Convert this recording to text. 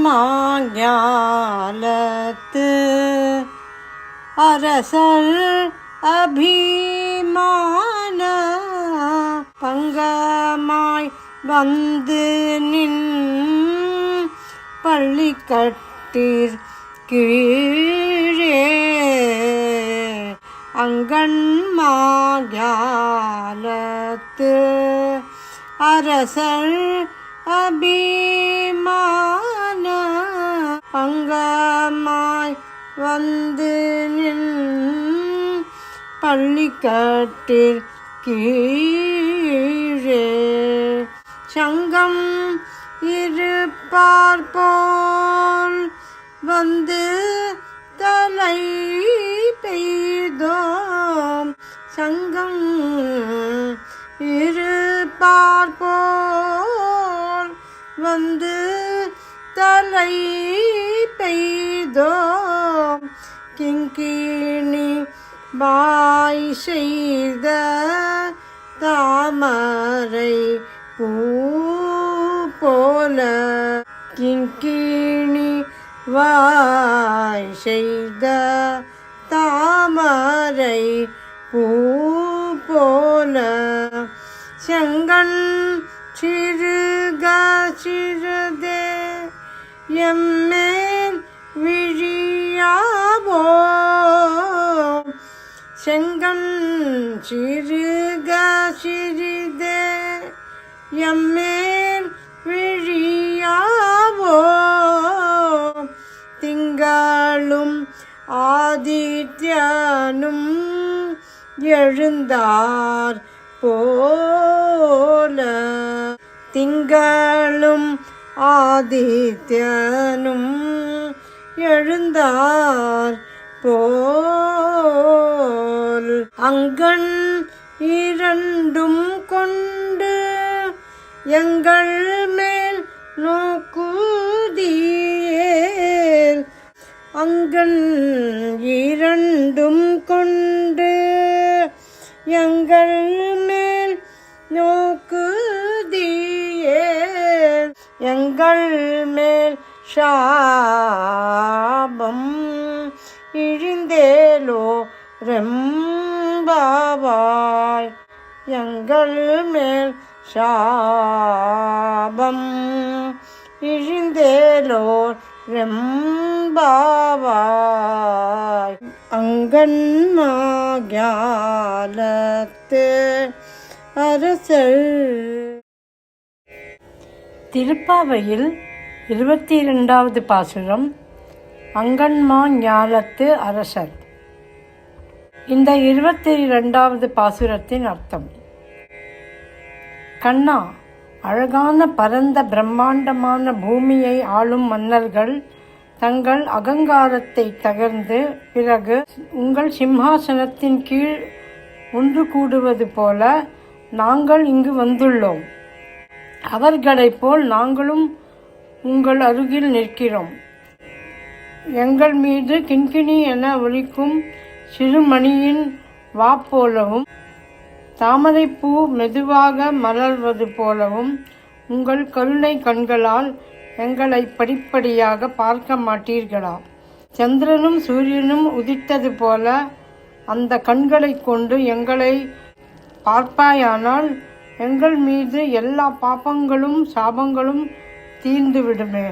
மாஞாலத்து அரசர் அபிமான பங்கமாய் வந்து நின் பள்ளிக்கட்டிற் கீழே அங்கண் மாஞாலத்து அரசர் அபிமான பங்கமாய் வந்து நின் பள்ளிக்கட்டிற் கீழே சங்கம் இருப்பார் போல் வந்து தலை பெய்தோம் சங்கம் இருப்பார் போல் வந்து தலை பெய்தோம் கிங்கிணி வாய் செய்த தாமரை பூ போல கிங்கிணி வாய் செய்த தாமரை பூ போல செங்கண் சிறுக சிறுதே எம்மேல் விழியாவோ செங்கண் சிறுக சிறிதே எம்மேல் விழியாவோ திங்களும் ஆதித்யனும் எழுந்தார் போல திங்களும் ஆதித்யனும் எழுந்தார் போல் அங்கண் இரண்டும் கொண்டு எங்கள் மேல் நோக்குதியேல் அங்கண் இரண்டும் கொண்டு எங்கள் மேல் நோக்குதியேல் எங்கள் மேல் சாபம் இழிந்தேலோ ரெம்பாவாய் எங்கள் மேல் சாபம் இழிந்தேலோ ரெம்பாவாய் அங்கண் மாஞாலத்து அரசர். திருப்பாவையில் 22வது பாசுரம் அங்கண்மா ஞாலத்து அரசர். இந்த 22வது பாசுரத்தின் அர்த்தம்: கண்ணா, அழகான பரந்த பிரம்மாண்டமான பூமியை ஆளும் மன்னர்கள் தங்கள் அகங்காரத்தை தகர்ந்து பிறகு உங்கள் சிம்ஹாசனத்தின் கீழ் ஒன்று கூடுவது போல நாங்கள் இங்கு வந்துள்ளோம். அவர்களைப் போல் நாங்களும் உங்கள் அருகில் நிற்கிறோம். எங்கள் மீது கிண்கிணி என ஒலிக்கும் சிறுமணியின் வாப்போலவும் தாமரைப்பூ மெதுவாக மலர்வது போலவும் உங்கள் கருணை கண்களால் எங்களை படிப்படியாக பார்க்க மாட்டீர்களா? சந்திரனும் சூரியனும் உதித்தது போல அந்த கண்களை கொண்டு எங்களை பார்ப்பாயானால் எங்கள் மீது எல்லா பாபங்களும் சாபங்களும் தீர்ந்து விடுமே.